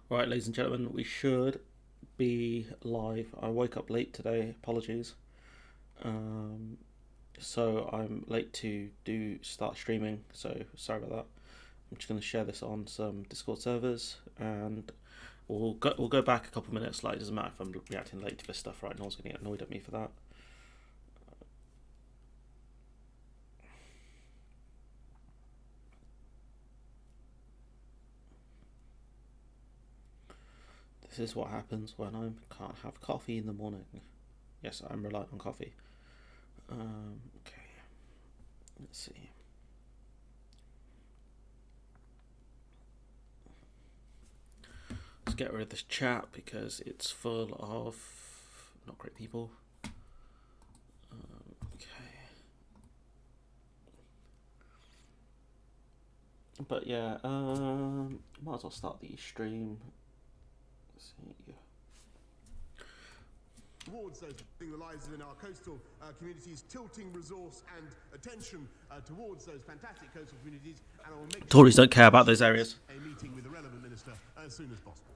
Right, ladies and gentlemen, we should be live. I woke up late today, apologies. So I'm late to start streaming, so sorry about that. I'm just going to share this on some Discord servers, and we'll go back a couple of minutes. Like, it doesn't matter if I'm reacting late to this stuff, right? No one's going to get annoyed at me for that. This is what happens when I can't have coffee in the morning. Yes, I'm reliant on coffee. Okay, let's see. Let's get rid of this chat because it's full of not great people. Okay. But yeah, might as well start the stream. Let's see. Towards those the lives in our coastal communities, tilting resource and attention towards those fantastic coastal communities, and I will make Tories don't care about those areas. A meeting with the relevant minister as soon as possible.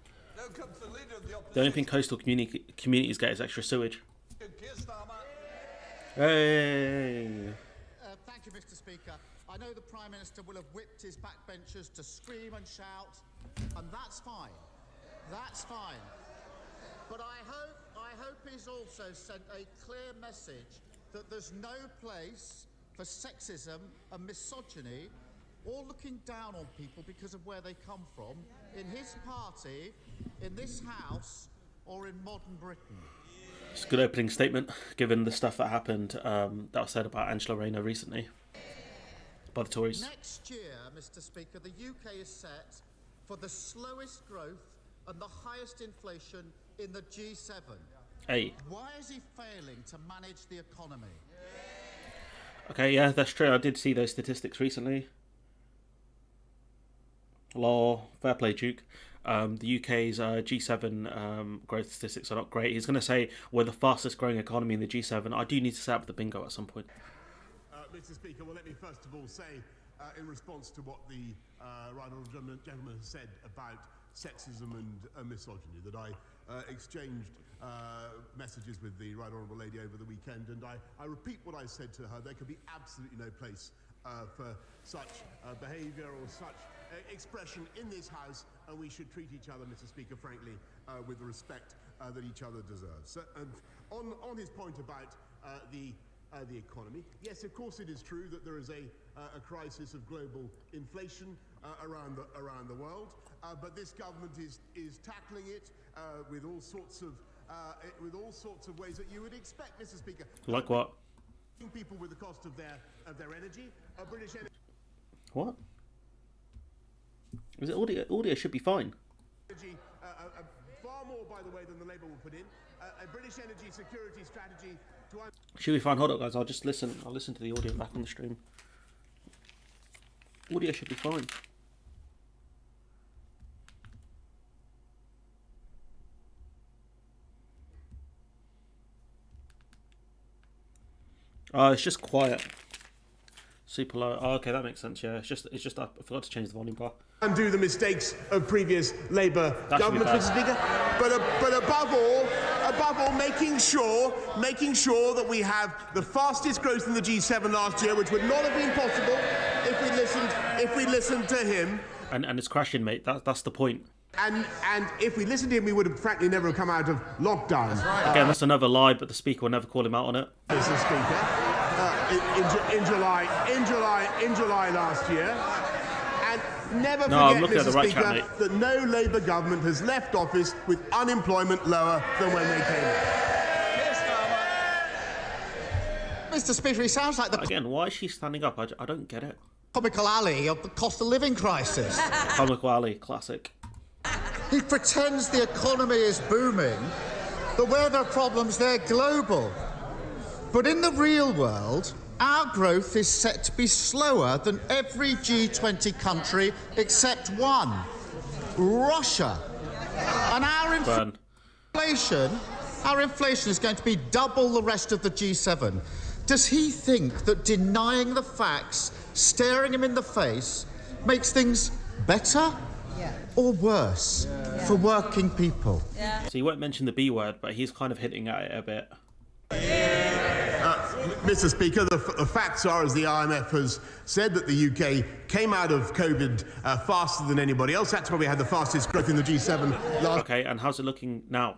The only thing coastal communities get is extra sewage. Hey! Thank you, Mr. Speaker. I know the Prime Minister will have whipped his backbenchers to scream and shout, and that's fine. That's fine. But I hope he's also sent a clear message that there's no place for sexism and misogyny or looking down on people because of where they come from in his party, in this House, or in modern Britain. It's a good opening statement, given the stuff that happened that was said about Angela Rayner recently by the Tories. Next year, Mr. Speaker, the UK is set for the slowest growth and the highest inflation in the G7. Hey. Why is he failing to manage the economy? Okay, yeah, that's true. I did see those statistics recently. Law, fair play, Duke. The UK's G7 growth statistics are not great. He's going to say we're the fastest growing economy in the G7. I do need to set up the bingo at some point. Mr. Speaker, well, let me first of all say, in response to what the right honourable gentleman has said about sexism and misogyny, that I exchanged messages with the right honourable lady over the weekend, and I repeat what I said to her. There could be absolutely no place for such behaviour or such expression in this House, and we should treat each other, Mr. Speaker, frankly, with the respect that each other deserves. So, and on his point about the economy, yes, of course it is true that there is a crisis of global inflation around the world, but this government is tackling it with all sorts of ways that you would expect, Mr. Speaker. Like what? People with the cost of their energy, British energy. What? Is it audio? Audio should be fine. Far more, by the way, than the Labour will put in. A British energy security strategy to. Should be fine. Hold up, guys. I'll just listen. I'll listen to the audio back on the stream. Audio should be fine. It's just quiet. Super low. Oh, okay, that makes sense. Yeah, it's just I forgot to change the volume bar. Undo the mistakes of previous Labour governments, Mr. Speaker. But above all, making sure that we have the fastest growth in the G7 last year, which would not have been possible if we listened to him. And it's crashing, mate. That's the point. And if we listened to him, we would have frankly never come out of lockdown. That's right. Again, that's another lie, but the Speaker will never call him out on it. Mr. Speaker, in July last year, and never forget, Mr. Speaker, that no Labour government has left office with unemployment lower than when they came in. Mr. Speaker, he sounds like the again. Why is she standing up? I don't get it. Comical alley of the cost of living crisis. Comical alley, classic. He pretends the economy is booming, but where there are problems, they're global. But in the real world, our growth is set to be slower than every G20 country except one, Russia. And our inflation is going to be double the rest of the G7. Does he think that denying the facts, staring him in the face, makes things better or worse for working people? So you won't mention the B word, but he's kind of hinting at it a bit. Mr. Speaker, the facts are, as the IMF has said, that the UK came out of COVID faster than anybody else. That's why we had the fastest growth in the G7 last Okay, and how's it looking now?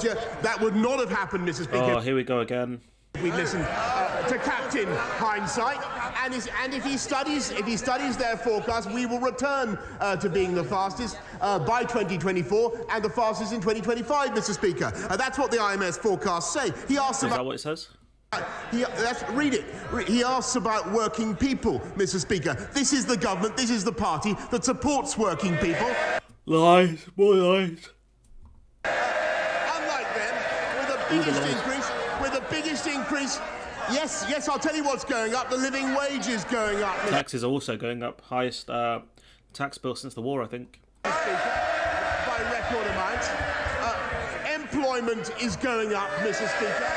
year. That would not have happened, Mr. Speaker. Oh, here we go again. If we listen to Captain Hindsight, and if he studies their forecast, we will return to being the fastest by 2024 and the fastest in 2025, Mr. Speaker. That's what the IMS forecasts say. He asks Is about. that what it says? Read it. He asks about working people, Mr. Speaker. This is the government, this is the party that supports working people. Lies, more lies. Unlike them, with the biggest increase. Yes, I'll tell you what's going up. The living wage is going up, Mr. Taxes are also going up. Highest tax bill since the war, I think. Speaker, by record amounts. Employment is going up, Mr. Speaker,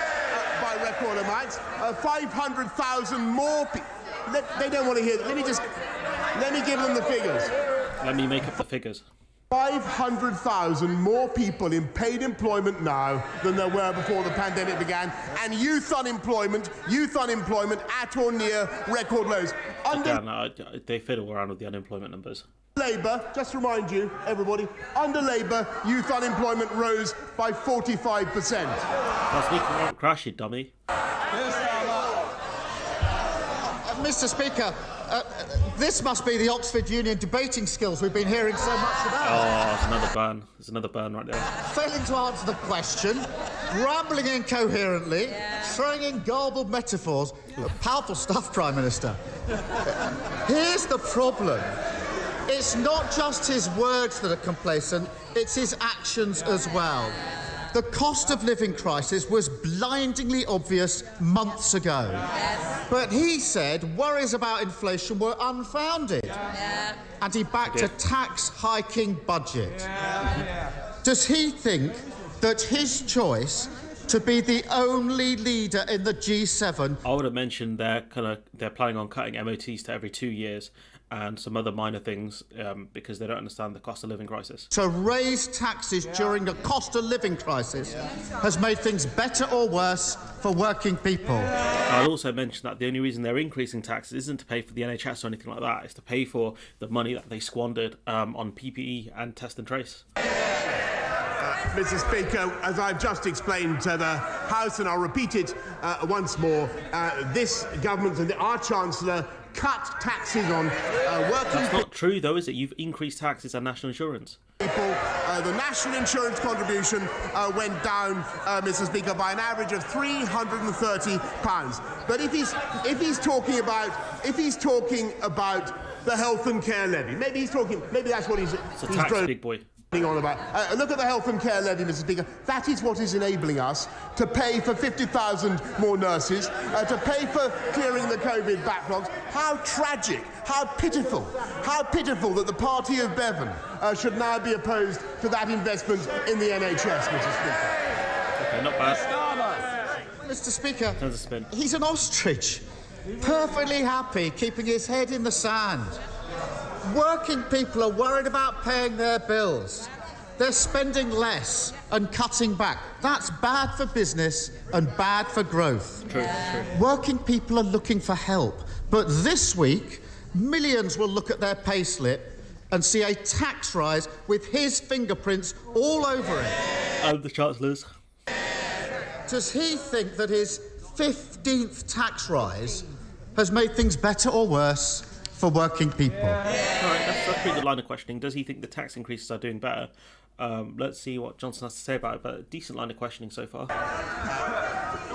by record amounts. 500,000 more people. They don't want to hear. Let me give them the figures. Let me make up the figures. 500,000 more people in paid employment now than there were before the pandemic began, and youth unemployment at or near record lows. Yeah, no, they fiddle around with the unemployment numbers. Labour, just to remind you, everybody, under Labour, youth unemployment rose by 45%. That's me crash, you dummy. Mr. Speaker, this must be the Oxford Union debating skills we've been hearing so much about. Oh, it's another burn. There's another burn right there. Failing to answer the question, rambling incoherently, throwing in garbled metaphors. Powerful stuff, Prime Minister. Here's the problem. It's not just his words that are complacent, it's his actions as well. The cost of living crisis was blindingly obvious months ago. But he said worries about inflation were unfounded. And he backed a tax-hiking budget. Does he think that his choice to be the only leader in the G7... I would have mentioned they're planning on cutting MOTs to every 2 years and some other minor things because they don't understand the cost of living crisis. To raise taxes during the cost of living crisis has made things better or worse for working people. I'll also mention that the only reason they're increasing taxes isn't to pay for the NHS or anything like that. It's to pay for the money that they squandered on PPE and test and trace. Mr. Speaker, as I've just explained to the House, and I'll repeat it once more, this government and our Chancellor cut taxes on working That's not true, though, is it? You've increased taxes and national insurance. people. The national insurance contribution went down, Mr. Speaker, by an average of £330. But if he's talking about the health and care levy, maybe that's what he's It's a tax, big boy. on about. Look at the health and care levy, Mr. Speaker. That is what is enabling us to pay for 50,000 more nurses, to pay for clearing the COVID backlogs. How tragic, how pitiful that the party of Bevan should now be opposed to that investment in the NHS, Mr. Speaker. Okay, not bad. Mr. Speaker, There's a spin. he's an ostrich, perfectly happy keeping his head in the sand. Working people are worried about paying their bills. They're spending less and cutting back. That's bad for business and bad for growth. True. Working people are looking for help. But this week, millions will look at their payslip and see a tax rise with his fingerprints all over it. And the Chancellor's. Does he think that his 15th tax rise has made things better or worse for working people? All right, that's a pretty good line of questioning. Does he think the tax increases are doing better? Let's see what Johnson has to say about it, but a decent line of questioning so far.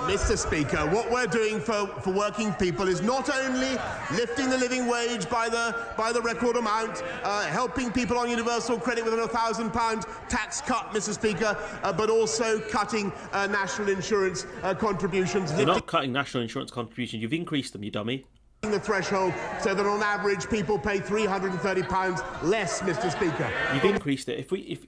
Mr. Speaker, what we're doing for working people is not only lifting the living wage by the record amount, helping people on universal credit with a £1,000 tax cut, Mr. Speaker, but also cutting national insurance contributions. You're not cutting national insurance contributions, you've increased them, you dummy. The threshold so that on average people pay £330 less, Mr. Speaker. You've increased it.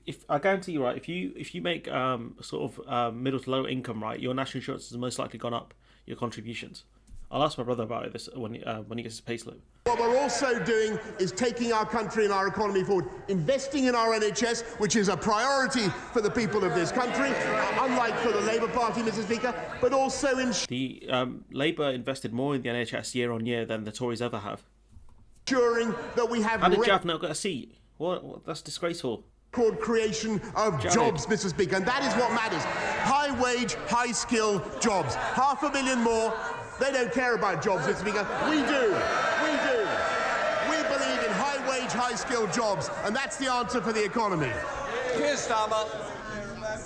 If I guarantee you, right, if you make middle to low income, right, your national insurance has most likely gone up, your contributions. I'll ask my brother about it when he gets his payslip. What we're also doing is taking our country and our economy forward, investing in our NHS, which is a priority for the people of this country, unlike for the Labour Party, Mr. Speaker, but also The Labour invested more in the NHS year on year than the Tories ever have. ensuring that we have How did Jav not get a seat? What? That's disgraceful. record creation of jobs, Mr. Speaker, and that is what matters. High wage, high skill jobs. 500,000 more. They don't care about jobs, Mr. Speaker. We do. We do. We believe in high wage, high skill jobs, and that's the answer for the economy. Here's Starmer.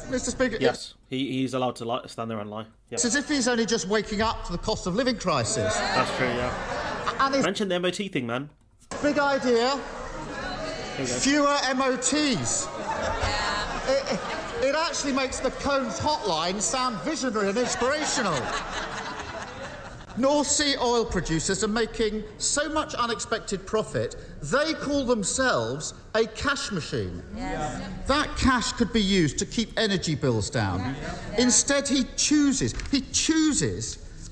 Mr. Speaker, Yes, he's allowed to stand there and lie. Yep. it's as if he's only just waking up to the cost of living crisis. That's true, yeah. And his Mention the MOT thing, man. big idea, Here we go. fewer MOTs. It actually makes the Cones hotline sound visionary and inspirational. North Sea oil producers are making so much unexpected profit, they call themselves a cash machine. Yes. That cash could be used to keep energy bills down. Instead, he chooses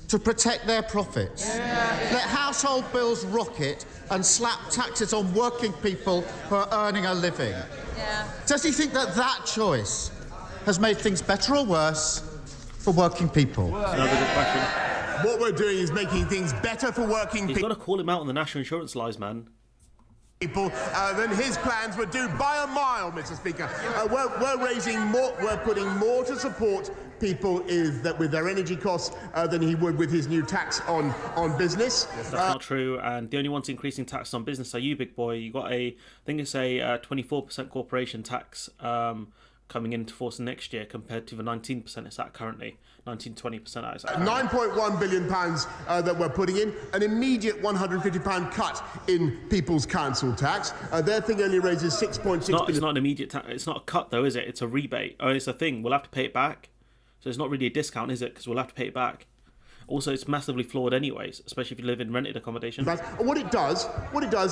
to protect their profits. Let household bills rocket and slap taxes on working people who are earning a living. Yeah. Does he think that that choice has made things better or worse for working people? Another good question. What we're doing is making things better for working He's got to call him out on the national insurance lies, man. people than his plans would do by a mile, Mr. Speaker. We're raising more, we're putting more to support people with their energy costs than he would with his new tax on business. That's not true, and the only ones increasing taxes on business are you, big boy. You got I think it's a 24% corporation tax coming into force next year compared to the 19% it's at currently. 19-20% it's at currently. £9.1 billion that we're putting in, an immediate £150 cut in people's council tax. Their thing only raises £6.6 billion. It's not an immediate it's not a cut though, is it? It's a rebate. Oh, it's a thing. We'll have to pay it back. So it's not really a discount, is it? Because we'll have to pay it back. Also, it's massively flawed anyways, especially if you live in rented accommodation. And what it does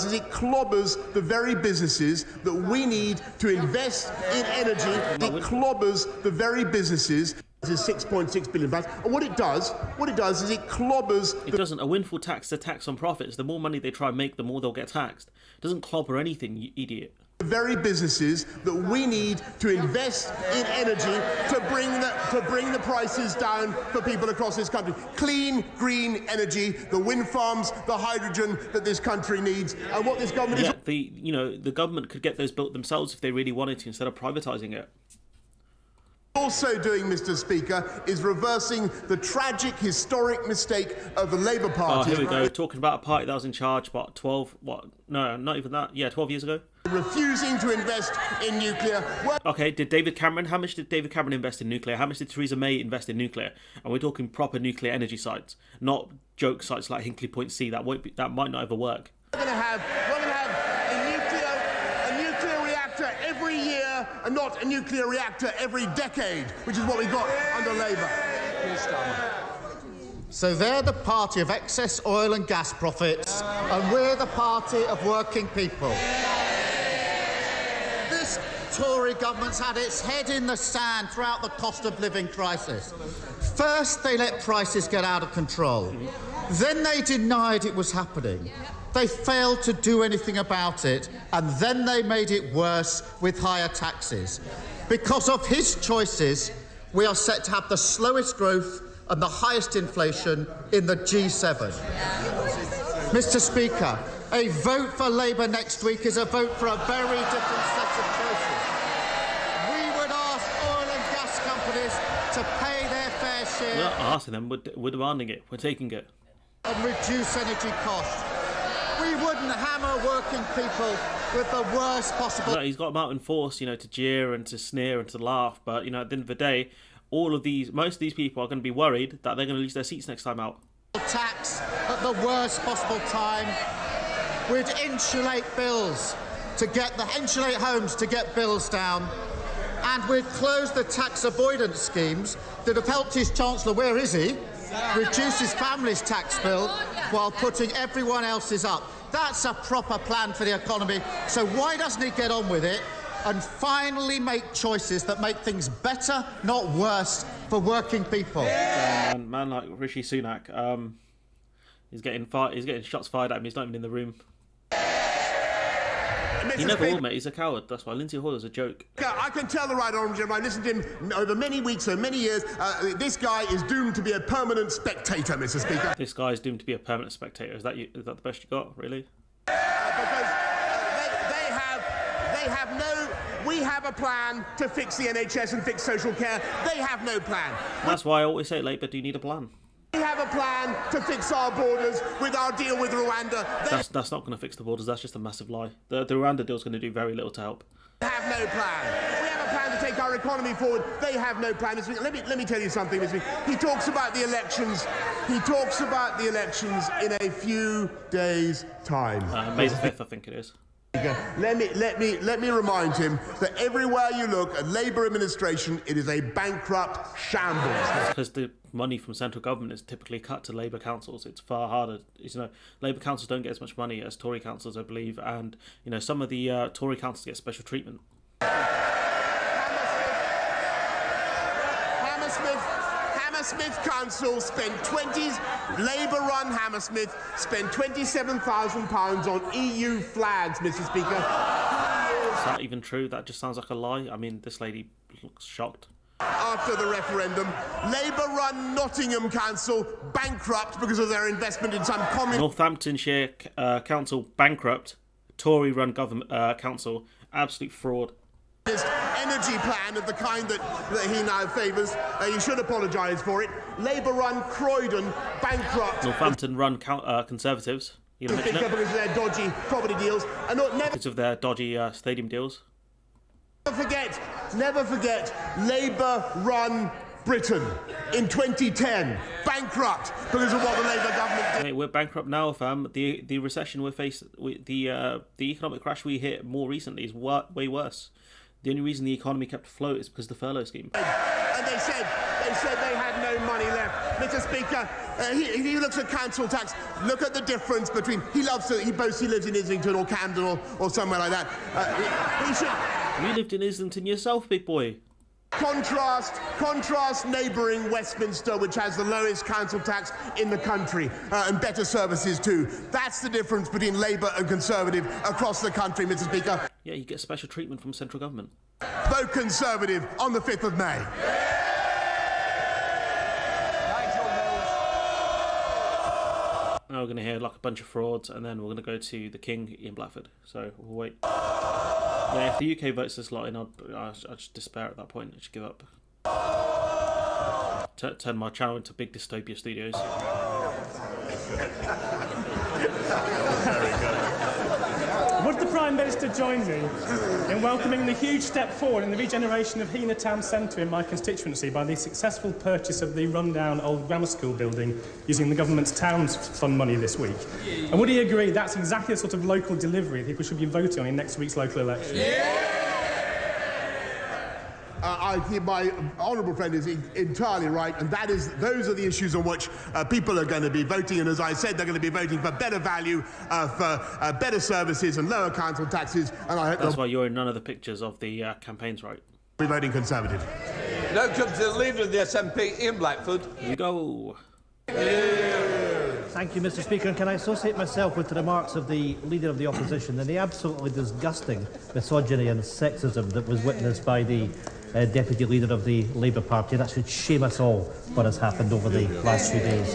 is it clobbers the very businesses that we need to invest in energy. It clobbers the very businesses. This is £6.6 billion. And what it does is it clobbers. It doesn't. A windfall tax is a tax on profits. The more money they try and make, the more they'll get taxed. It doesn't clobber anything, you idiot. The very businesses that we need to invest in energy to bring the prices down for people across this country. Clean, green energy, the wind farms, the hydrogen that this country needs, and what this government is The government could get those built themselves if they really wanted to, instead of privatising it. also doing, Mr. Speaker, is reversing the tragic, historic mistake of the Labour Party. Oh, here we go. Talking about a party that was in charge, 12 years ago. Refusing to invest in nuclear. Okay, how much did David Cameron invest in nuclear? How much did Theresa May invest in nuclear? And we're talking proper nuclear energy sites, not joke sites like Hinkley Point C. That might not ever work. We're going to have a nuclear reactor every year and not a nuclear reactor every decade, which is what we got under Labour. So they're the party of excess oil and gas profits, and we're the party of working people. This Tory government's had its head in the sand throughout the cost of living crisis. First, they let prices get out of control. Then they denied it was happening. They failed to do anything about it, and then they made it worse with higher taxes. Because of his choices, we are set to have the slowest growth and the highest inflation in the G7. Mr. Speaker, a vote for Labour next week is a vote for a very different set of choices. We would ask oil and gas companies to pay their fair share. We're not asking them, we're demanding it. We're taking it. And reduce energy costs. We wouldn't hammer working people with the worst possible. Look, he's got them out in force, to jeer and to sneer and to laugh. But, at the end of the day, most of these people are going to be worried that they're going to lose their seats next time out. Tax at the worst possible time. We'd insulate homes to get bills down. And we'd close the tax avoidance schemes that have helped his Chancellor, where is he? Reduce his family's tax bill while putting everyone else's up. That's a proper plan for the economy. So why doesn't he get on with it and finally make choices that make things better, not worse, for working people? Man like Rishi Sunak, He's getting shots fired at him. He's not even in the room. Mr. He never Speaker, will, mate. He's a coward. That's why Lindsay Hoyle's a joke. I can tell the right honourable gentleman. I've listened to him over many weeks, so many years. This guy is doomed to be a permanent spectator, Mr. Speaker. This guy's doomed to be a permanent spectator. Is that the best you got, really? Because they have no. We have a plan to fix the NHS and fix social care. They have no plan. That's why I always say, Labour do need a plan. We have a plan to fix our borders with our deal with Rwanda. That's not going to fix the borders. That's just a massive lie. The Rwanda deal is going to do very little to help. They have no plan. We have a plan to take our economy forward. They have no plan. Let me tell you something, Mr. Speaker. He talks about the elections. He talks about the elections in a few days' time. May the 5th, I think it is. Let me remind him that everywhere you look at Labour administration, it is a bankrupt shambles. Because the money from central government is typically cut to Labour councils. It's far harder. Labour councils don't get as much money as Tory councils, I believe, and some of the Tory councils get special treatment. Hammersmith Council spent Labour-run Hammersmith spent £27,000 on EU flags, Mr. Speaker. Is that even true? That just sounds like a lie. I mean, this lady looks shocked. After the referendum, Labour-run Nottingham Council bankrupt because of their investment in some communist... Northamptonshire Council bankrupt. Tory-run government council absolute fraud. Energy plan of the kind that he now favours. He should apologise for it. Labour-run Croydon bankrupt. Northampton-run Conservatives. You mention it? Because of their dodgy property deals. And because of their dodgy stadium deals. Never forget Labour-run Britain in 2010. Bankrupt because of what the Labour government did. Hey, we're bankrupt now, fam. The recession we're facing, the economic crash we hit more recently is way worse. The only reason the economy kept afloat is because of the furlough scheme. And they said they had no money left. Mr. Speaker, he looks at council tax. Look at the difference between... He boasts he lives in Islington or Camden or somewhere like that. He should... You lived in Islington yourself, big boy. Contrast neighbouring Westminster, which has the lowest council tax in the country, and better services too. That's the difference between Labour and Conservative across the country, Mr. Speaker. Yeah, you get special treatment from central government. Vote Conservative on the 5th of May. Now we're going to hear like a bunch of frauds, and then we're going to go to the King in Blackford. So we'll wait. Yeah, if the UK votes this lot in, I'd just despair at that point. I should give up. Turn my channel into Big Dystopia Studios. Would the Prime Minister join me in welcoming the huge step forward in the regeneration of Hena Town Centre in my constituency by the successful purchase of the rundown old grammar school building using the government's Towns Fund money this week? And would he agree that's exactly the sort of local delivery people should be voting on in next week's local election? My honourable friend is entirely right, and those are the issues on which people are going to be voting. And as I said, they're going to be voting for better value, for better services and lower council taxes. And I hope that's why you're in none of the pictures of the campaigns, right? Be voting Conservative. Now comes the leader of the SNP in Blackford. Here you go. Thank you, Mr. Speaker. And can I associate myself with the remarks of the Leader of the Opposition and the absolutely disgusting misogyny and sexism that was witnessed by the Deputy Leader of the Labour Party. That should shame us all, what has happened over the last few days.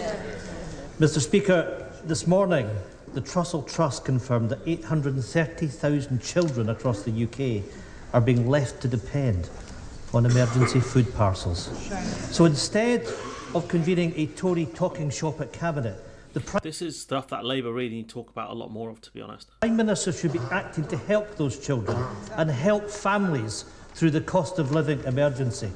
Mr. Speaker, this morning, the Trussell Trust confirmed that 830,000 children across the UK are being left to depend on emergency food parcels. So instead of convening a Tory talking shop at Cabinet, this is stuff that Labour really need to talk about a lot more of, to be honest. The Prime Minister should be acting to help those children and help families through the cost of living emergency.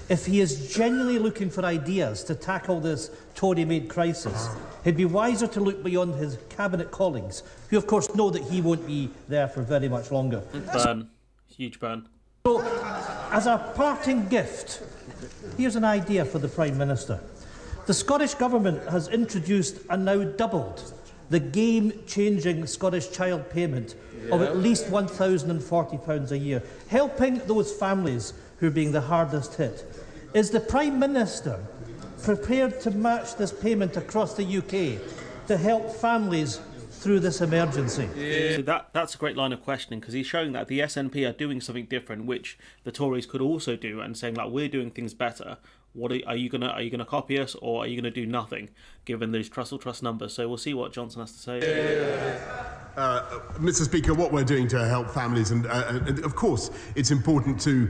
If he is genuinely looking for ideas to tackle this Tory-made crisis, he'd be wiser to look beyond his Cabinet colleagues, who of course know that he won't be there for very much longer. Burn. Huge burn. So, as a parting gift, here's an idea for the Prime Minister. The Scottish Government has introduced and now doubled the game-changing Scottish child payment of at least £1,040 a year, helping those families who are being the hardest hit. Is the Prime Minister prepared to match this payment across the UK to help families through this emergency? So that's a great line of questioning, because he's showing that the SNP are doing something different, which the Tories could also do, and saying like, we're doing things better. What are you gonna copy us, or are you gonna do nothing? Given those Trust numbers, so we'll see what Johnson has to say. Mr. Speaker, what we're doing to help families, and of course, it's important to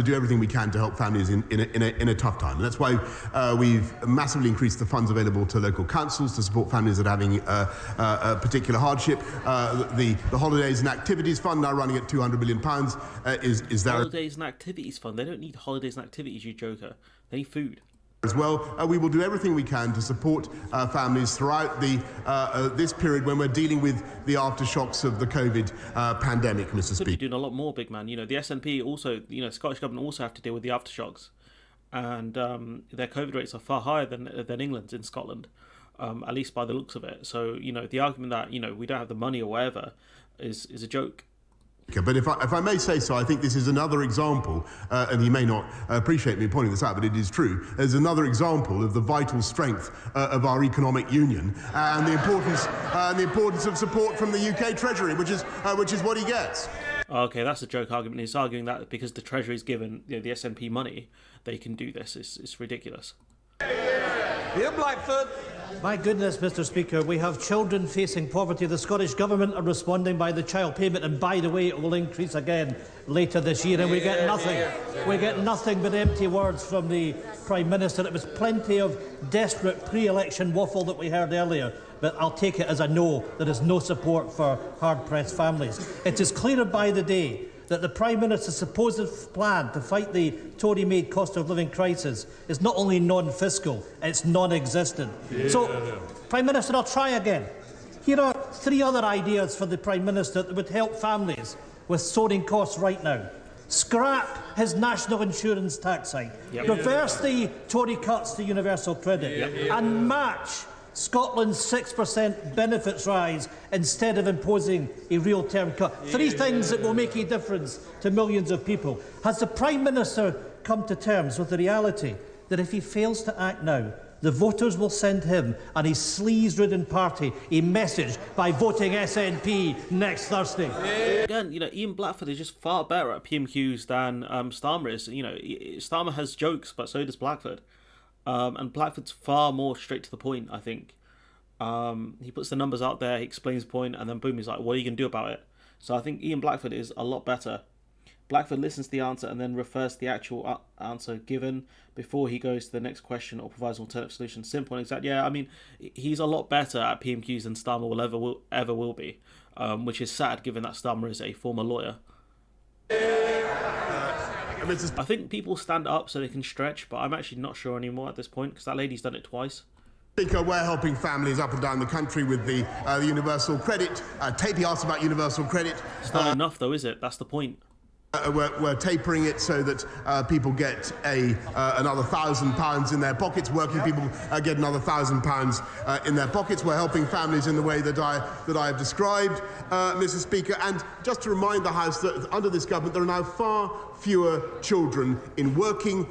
do everything we can to help families in a tough time. And that's why we've massively increased the funds available to local councils to support families that are having a particular hardship. The Holidays and Activities Fund, now running at £200 million, is there. Holidays and Activities Fund. They don't need holidays and activities, you joker. They need food. As well, we will do everything we can to support families throughout this period when we're dealing with the aftershocks of the COVID pandemic, Mr. Could be Speaker. doing a lot more, big man. You know, the SNP also, the Scottish government also have to deal with the aftershocks, and their COVID rates are far higher than England's in Scotland, at least by the looks of it. So, the argument that we don't have the money or whatever is a joke. But if I may say so, I think this is another example, and he may not appreciate me pointing this out, but it is true. There's another example of the vital strength of our economic union and the importance of support from the UK Treasury, which is what he gets. Okay, that's a joke argument. He's arguing that because the Treasury's given the SNP money, they can do this. It's ridiculous. Ian Blackford. My goodness, Mr. Speaker, we have children facing poverty. The Scottish Government are responding by the child payment, and by the way, it will increase again later this year, and we get nothing. We get nothing but empty words from the Prime Minister. It was plenty of desperate pre-election waffle that we heard earlier, but I'll take it as a no. There is no support for hard-pressed families. It is clearer by the day that the Prime Minister's supposed plan to fight the Tory-made cost of living crisis is not only non-fiscal, it's non-existent. So, Prime Minister, I'll try again. Here are 3 other ideas for the Prime Minister that would help families with soaring costs right now. Scrap his national insurance tax hike, reverse the Tory cuts to universal credit, and match Scotland's 6% benefits rise instead of imposing a real-term cut. 3 things that will make a difference to millions of people. Has the Prime Minister come to terms with the reality that if he fails to act now, the voters will send him and his sleaze-ridden party a message by voting SNP next Thursday? Again, Ian Blackford is just far better at PMQs than Starmer is. Starmer has jokes, but so does Blackford. And Blackford's far more straight to the point, I think. He puts the numbers out there, he explains the point, and then boom, he's like, what are you going to do about it? So I think Ian Blackford is a lot better. Blackford listens to the answer and then refers to the actual answer given before he goes to the next question or provides an alternative solution. Simple and exact. Yeah, I mean, he's a lot better at PMQs than Starmer ever will be, which is sad given that Starmer is a former lawyer. I think people stand up so they can stretch, but I'm actually not sure anymore at this point because that lady's done it twice. Speaker, we're helping families up and down the country with the universal credit. Tapey asked about universal credit. It's not enough though, is it? That's the point. We're tapering it so that people get another £1,000 in their pockets. Working people get another £1,000 in their pockets. We're helping families in the way that I have described, Mr. Speaker. And just to remind the House that under this government there are now far fewer children in workless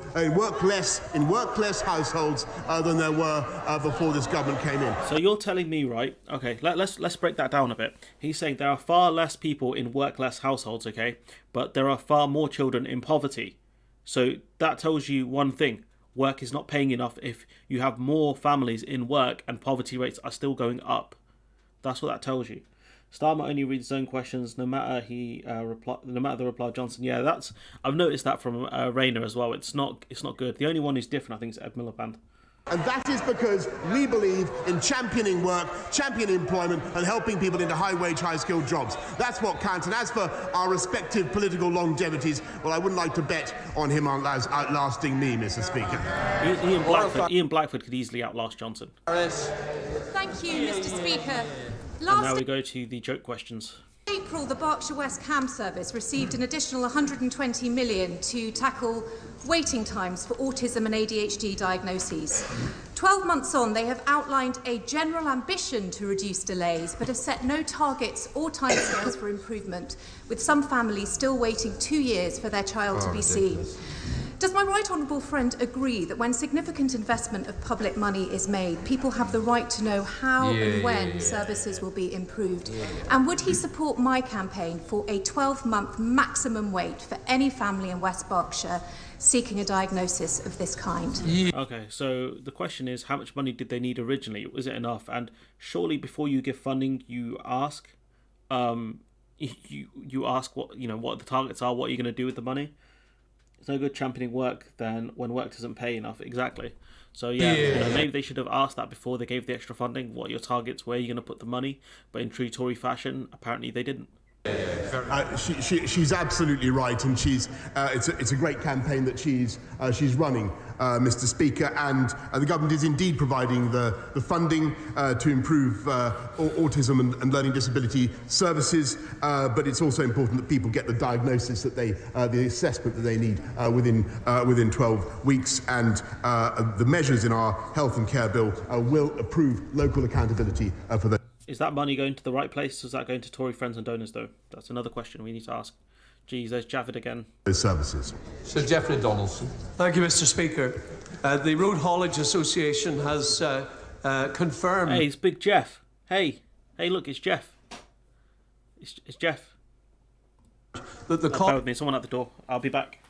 households than there were before this government came in. So you're telling me, right? Okay, let's break that down a bit. He's saying there are far less people in workless households, okay, but there are far more children in poverty. So that tells you one thing: work is not paying enough if you have more families in work and poverty rates are still going up. That's what that tells you. Starmer only reads his own questions, no matter the reply of Johnson. Yeah, I've noticed that from Rayner as well. It's not good. The only one who's different, I think, is Ed Miliband. And that is because we believe in championing work, championing employment, and helping people into high-wage, high-skilled jobs. That's what counts. And as for our respective political longevities, well, I wouldn't like to bet on him outlasting me, Mr. Speaker. Ian Blackford could easily outlast Johnson. Thank you, Mr. Speaker. And now we go to the joke questions. In April, the Berkshire West CAM service received an additional £120 million to tackle waiting times for autism and ADHD diagnoses. 12 months on, they have outlined a general ambition to reduce delays, but have set no targets or timescales for improvement, with some families still waiting 2 years for their child to be seen. Does my right honourable friend agree that when significant investment of public money is made, people have the right to know how and when services will be improved? And would he support my campaign for a 12-month maximum wait for any family in West Berkshire seeking a diagnosis of this kind? Okay, so the question is, how much money did they need originally? Was it enough? And surely before you give funding, you ask, you ask what the targets are, what you're going to do with the money. It's no good championing work then when work doesn't pay enough. Exactly. So maybe they should have asked that before they gave the extra funding. What are your targets? Where are you going to put the money? But in true Tory fashion, apparently they didn't. She's absolutely right, and it's a great campaign that she's running, Mr. Speaker, and the government is indeed providing the funding to improve autism and learning disability services, but it's also important that people get the diagnosis that the assessment that they need within 12 weeks, and the measures in our health and care bill will approve local accountability for those. Is that money going to the right place? Is that going to Tory friends and donors, though? That's another question we need to ask. Geez, there's Javid again. Services. Sir Geoffrey Donaldson. Thank you, Mr. Speaker. The Road Haulage Association has confirmed... Hey, it's Big Jeff. Hey, look, it's Jeff. It's Jeff. That the bear with me, someone at the door. I'll be back.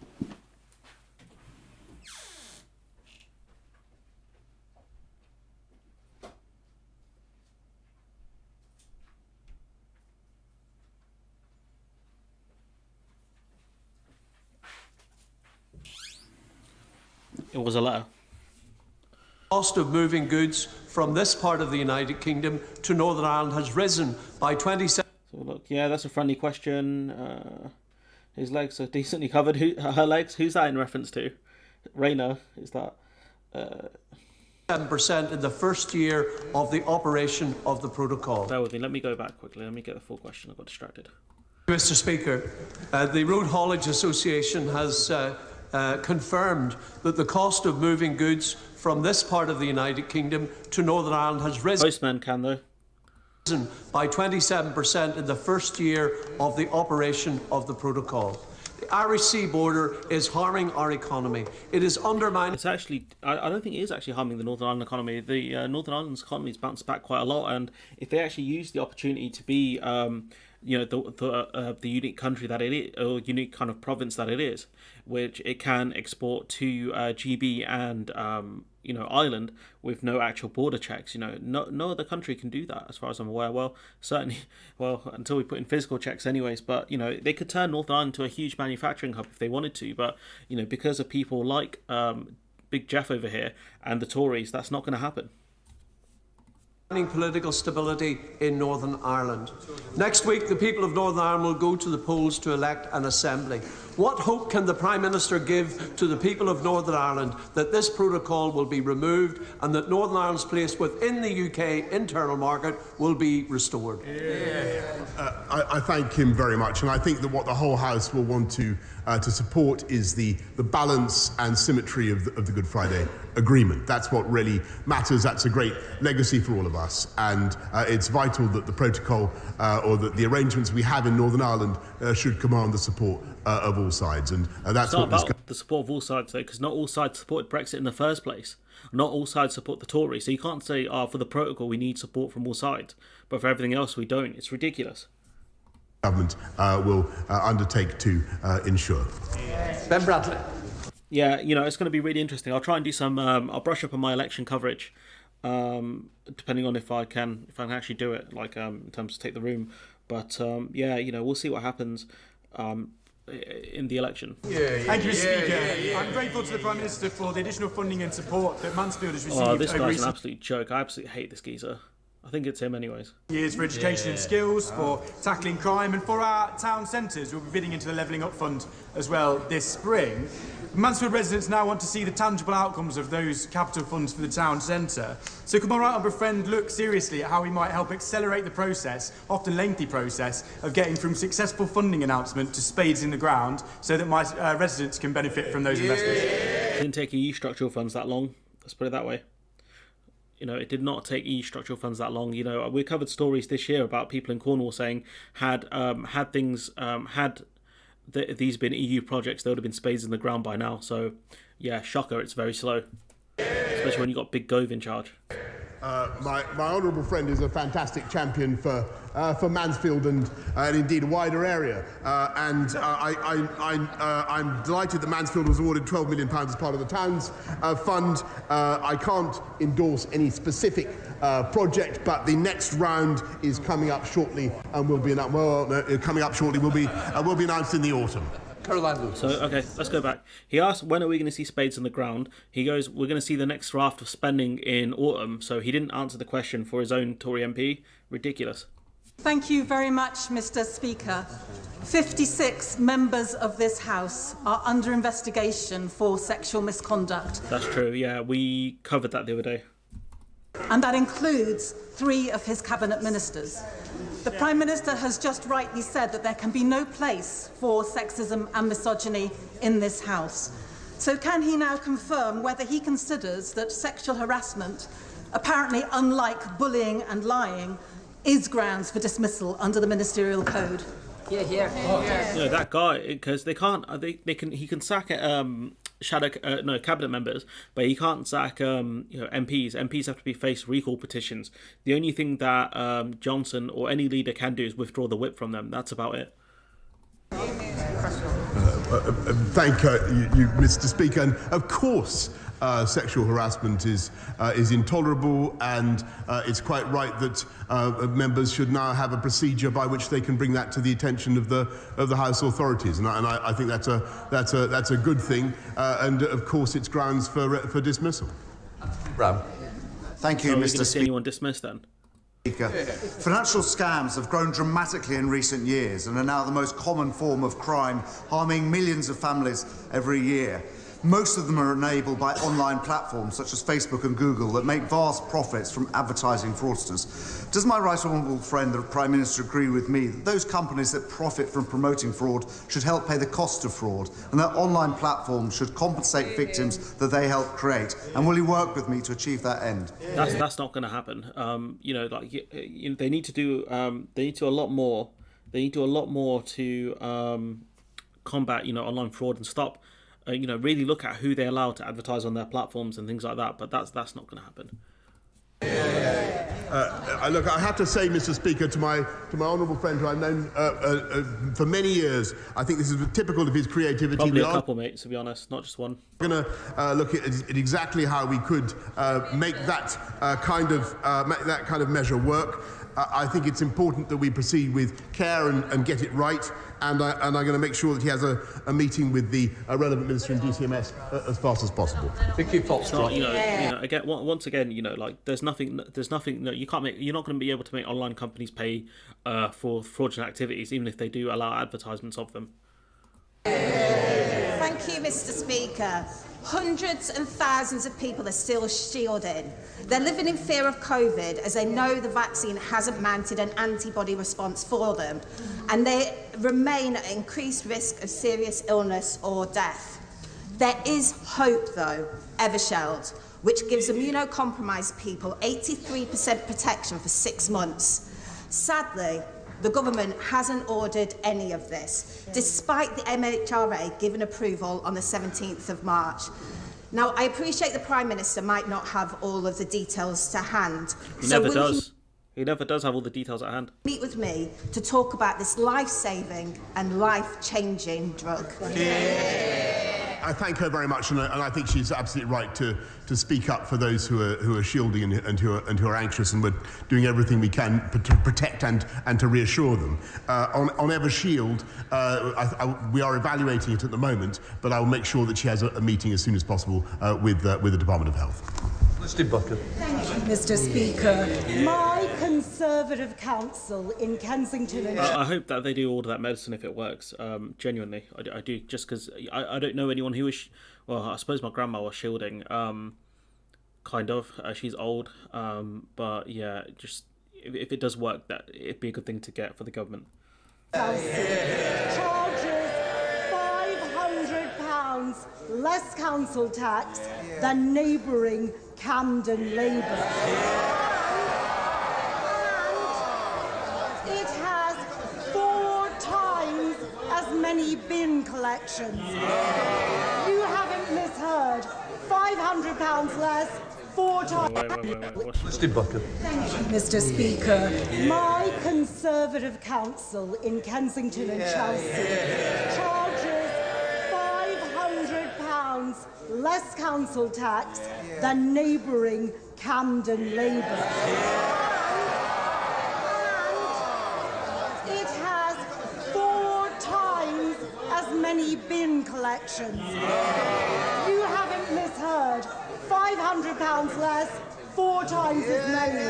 It was a letter. cost of moving goods from this part of the United Kingdom to Northern Ireland has risen by 27%. So look, yeah, that's a friendly question. His legs are decently covered. Her legs? Who's that in reference to? Raina, is that? 7% in the first year of the operation of the protocol. Bear with me. Let me go back quickly. Let me get the full question. I got distracted. Mr. Speaker, the Road Haulage Association has confirmed that the cost of moving goods from this part of the United Kingdom to Northern Ireland has risen. Postman can, though. By 27% in the first year of the operation of the protocol. The Irish Sea border is harming our economy. It is undermining... It's actually, I don't think it is actually harming the Northern Ireland economy. The Northern Ireland's economy has bounced back quite a lot, and if they actually use the opportunity to be, the unique country that it is, or unique kind of province that it is, which it can export to GB and Ireland with no actual border checks. No other country can do that, as far as I'm aware. Well, certainly, until we put in physical checks, anyways. But they could turn Northern Ireland into a huge manufacturing hub if they wanted to. But because of people like Big Jeff over here and the Tories, that's not going to happen. Political stability in Northern Ireland. Next week, the people of Northern Ireland will go to the polls to elect an assembly. What hope can the Prime Minister give to the people of Northern Ireland that this protocol will be removed and that Northern Ireland's place within the UK internal market will be restored? I thank him very much, and I think that what the whole House will want to support is the balance and symmetry of the Good Friday Agreement. That's what really matters. That's a great legacy for all of us, and it's vital that the protocol or that the arrangements we have in Northern Ireland should command the support of all sides, and that's what this. The support of all sides, though, because not all sides supported Brexit in the first place. Not all sides support the Tories, so you can't say, for the protocol we need support from all sides, but for everything else we don't. It's ridiculous. Government will undertake to ensure. Ben Bradley. Yeah, it's going to be really interesting. I'll try and do some. I'll brush up on my election coverage, depending on if I can actually do it, like in terms of take the room. But we'll see what happens in the election. Thank you, Mr. Speaker. I'm grateful to the Prime Minister for the additional funding and support that Mansfield has received. Oh, this guy's an absolute joke. I absolutely hate this geezer. I think it's him anyways. Years for education and skills, for tackling crime, and for our town centres. We'll be bidding into the Levelling Up Fund as well this spring. Mansfield residents now want to see the tangible outcomes of those capital funds for the town centre. So could my right honourable friend look seriously at how we might help accelerate the process, often lengthy process, of getting from successful funding announcement to spades in the ground so that my residents can benefit from those investments? It didn't take EU structural funds that long. Let's put it that way. It did not take EU structural funds that long. We covered stories this year about people in Cornwall saying had these been EU projects, there would have been spades in the ground by now. So, yeah, shocker, it's very slow. Especially when you've got Big Gove in charge. My honourable friend is a fantastic champion for Mansfield and indeed a wider area. I'm delighted that Mansfield was awarded £12 million as part of the town's fund. I can't endorse any specific project, but the next round is coming up shortly and will be announced. Will be announced in the autumn. Caroline Lewis. So, okay, let's go back. He asked, when are we going to see spades in the ground? He goes, we're going to see the next raft of spending in autumn. So he didn't answer the question for his own Tory MP. Ridiculous. Thank you very much, Mr. Speaker. 56 members of this House are under investigation for sexual misconduct. That's true, yeah. We covered that the other day. And that includes 3 of his cabinet ministers. The Prime Minister has just rightly said that there can be no place for sexism and misogyny in this House. So can he now confirm whether he considers that sexual harassment, apparently unlike bullying and lying, is grounds for dismissal under the Ministerial Code? Yeah, that guy, because they can't. He can sack cabinet members, but he can't sack MPs. MPs have to be face recall petitions. The only thing that Johnson or any leader can do is withdraw the whip from them. That's about it. Thank you, Mr. Speaker. And of course, sexual harassment is intolerable, and it's quite right that members should now have a procedure by which they can bring that to the attention of the House authorities, and I think that's a good thing, and of course it's grounds for dismissal. Ram. Thank you, So are we Mr. going to see Speaker. anyone dismissed then? Financial scams have grown dramatically in recent years and are now the most common form of crime, harming millions of families every year. Most of them are enabled by online platforms such as Facebook and Google that make vast profits from advertising fraudsters. Does my right honourable friend, the Prime Minister, agree with me that those companies that profit from promoting fraud should help pay the cost of fraud, and that online platforms should compensate victims that they help create? And will he work with me to achieve that end? That's not going to happen. They need to do a lot more. They need to do a lot more to combat online fraud and stop. Really look at who they allow to advertise on their platforms and things like that. But that's not going to happen. Look, I have to say, Mr. Speaker, to my honourable friend who I've known for many years, I think this is typical of his creativity. Probably a couple, mate, to be honest, not just one. We're going to look at exactly how we could make that kind of measure work. I think it's important that we proceed with care and get it right. And I'm going to make sure that he has a meeting with the relevant minister in DCMS as fast as possible. Vicky Foxtrot. Again, once again, there's nothing. You can't make. You're not going to be able to make online companies pay for fraudulent activities, even if they do allow advertisements of them. Thank you, Mr. Speaker. Hundreds and thousands of people are still shielded. They're living in fear of COVID as they know the vaccine hasn't mounted an antibody response for them, and they remain at increased risk of serious illness or death. There is hope, though, Evershed, which gives immunocompromised people 83% protection for 6 months. Sadly, the government hasn't ordered any of this, despite the MHRA giving approval on the 17th of March. Now, I appreciate the Prime Minister might not have all of the details to hand. He never does. He never does have all the details at hand. Meet with me to talk about this life-saving and life-changing drug. I thank her very much, and I think she's absolutely right to speak up for those who are shielding and who are anxious, and we're doing everything we can to protect and to reassure them. On Evershed, we are evaluating it at the moment, but I will make sure that she has a meeting as soon as possible with the Department of Health. Mr. Butler. Thank you, Mr. Speaker. My Conservative council in Kensington and... I hope that they do order that medicine if it works. Genuinely, I do. Just because I don't know anyone who is... Well, I suppose my grandma was shielding. Kind of. She's old. But yeah, just if it does work, that it'd be a good thing to get for the government. Charges £500 less council tax than neighbouring Camden Labour. And it has 4 times as many bin collections. You haven't misheard. £500 less, 4 times. Mr. Speaker, my Conservative council in Kensington and Chelsea charges £500 less council tax than neighbouring Camden Labour. And it has 4 times as many bin collections. You haven't misheard. £500 less, 4 times as many.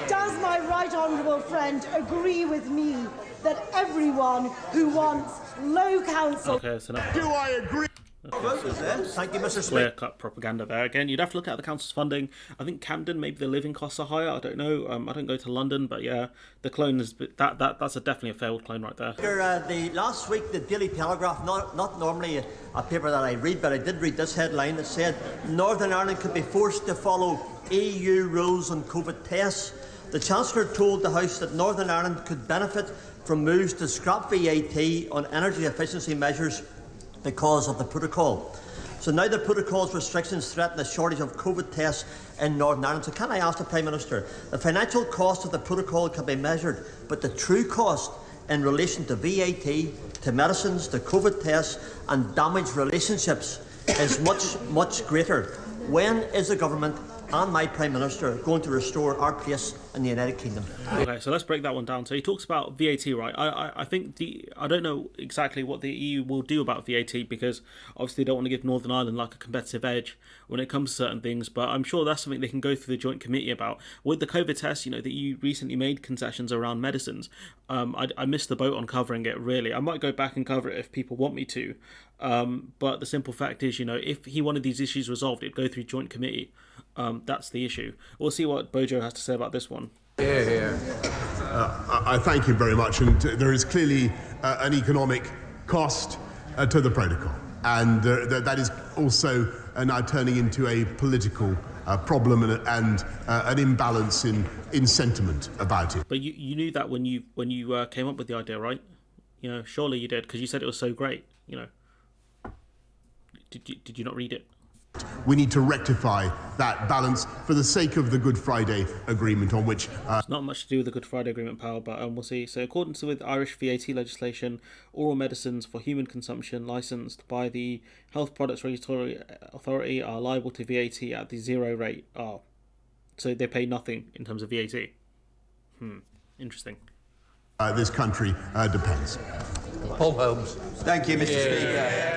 Does my right honourable friend agree with me that everyone who wants low council... Okay, so now... Do I agree? Thank you, Mr. Smith. Clear-cut propaganda there. Again, you'd have to look at the council's funding. I think Camden, maybe the living costs are higher. I don't know. I don't go to London, but yeah, the clone is that's definitely a failed clone right there. Last week, the Daily Telegraph, not normally a paper that I read, but I did read this headline that said Northern Ireland could be forced to follow EU rules on COVID tests. The Chancellor told the House that Northern Ireland could benefit from moves to scrap VAT on energy efficiency measures because of the protocol. So now the protocol's restrictions threaten a shortage of COVID tests in Northern Ireland. So can I ask the Prime Minister, the financial cost of the protocol can be measured, but the true cost in relation to VAT, to medicines, to COVID tests and damaged relationships is much greater. When is the government and my Prime Minister going to restore our place in the United Kingdom? Okay, so let's break that one down. So he talks about VAT, right? I think I don't know exactly what the EU will do about VAT, because obviously they don't want to give Northern Ireland like a competitive edge when it comes to certain things, but I'm sure that's something they can go through the joint committee about. With the COVID test, you know, the EU recently made concessions around medicines. I missed the boat on covering it, really. I might go back and cover it if people want me to, but the simple fact is, you know, if he wanted these issues resolved, it'd go through joint committee. That's the issue. We'll see what Bojo has to say about this one. I thank you very much, and there is clearly an economic cost to the protocol, and that is also now turning into a political problem and an imbalance in sentiment about it. But you knew that when you came up with the idea, right? You know, surely you did, because you said it was so great. You know, did you not read it? We need to rectify that balance for the sake of the Good Friday Agreement, on which... It's not much to do with the Good Friday Agreement, pal, but we'll see. So, according with Irish VAT legislation, oral medicines for human consumption licensed by the Health Products Regulatory Authority are liable to VAT at the 0 rate. Oh, so they pay nothing in terms of VAT. Interesting. This country depends. Paul Holmes. Thank you, Mr. Speaker.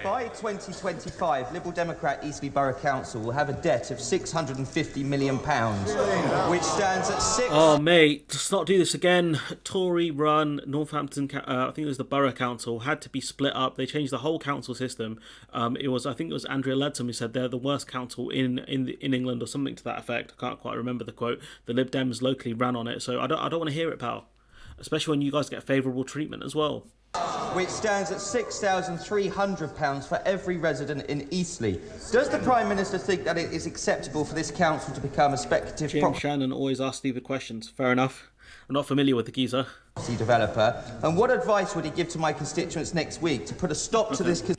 By 2025, Liberal Democrat Eastleigh Borough Council will have a debt of £650 million, which stands at six... Oh, mate, let's not do this again. Tory-run Northampton, I think it was the Borough Council, had to be split up. They changed the whole council system. I think it was Andrea Leadsom who said they're the worst council in England, or something to that effect. I can't quite remember the quote. The Lib Dems locally ran on it, so I don't want to hear it, pal. Especially when you guys get favourable treatment as well. Which stands at £6,300 for every resident in Eastleigh. Does the Prime Minister think that it is acceptable for this council to become a speculative Jim Shannon always asks stupid questions. Fair enough. I'm not familiar with the geezer. Developer. And what advice would he give to my constituents next week to put a stop to this? We're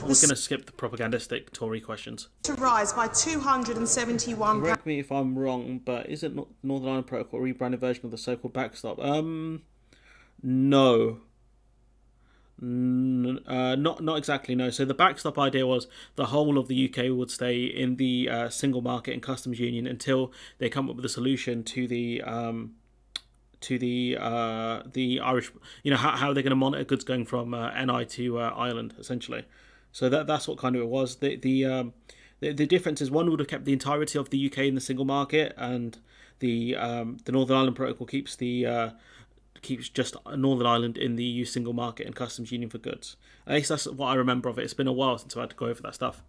going to skip the propagandistic Tory questions. To rise by £271. Correct me if I'm wrong, but is it Northern Ireland Protocol a rebranded version of the so-called backstop? No. Not exactly, no. So the backstop idea was the whole of the UK would stay in the single market and customs union until they come up with a solution to the Irish, you know, how they're going to monitor goods going from NI to Ireland, essentially. So that's what kind of it was. The difference is one would have kept the entirety of the UK in the single market, and the Northern Ireland Protocol keeps just Northern Ireland in the EU single market and customs union for goods. At least that's what I remember of it. It's been a while since I had to go over that stuff.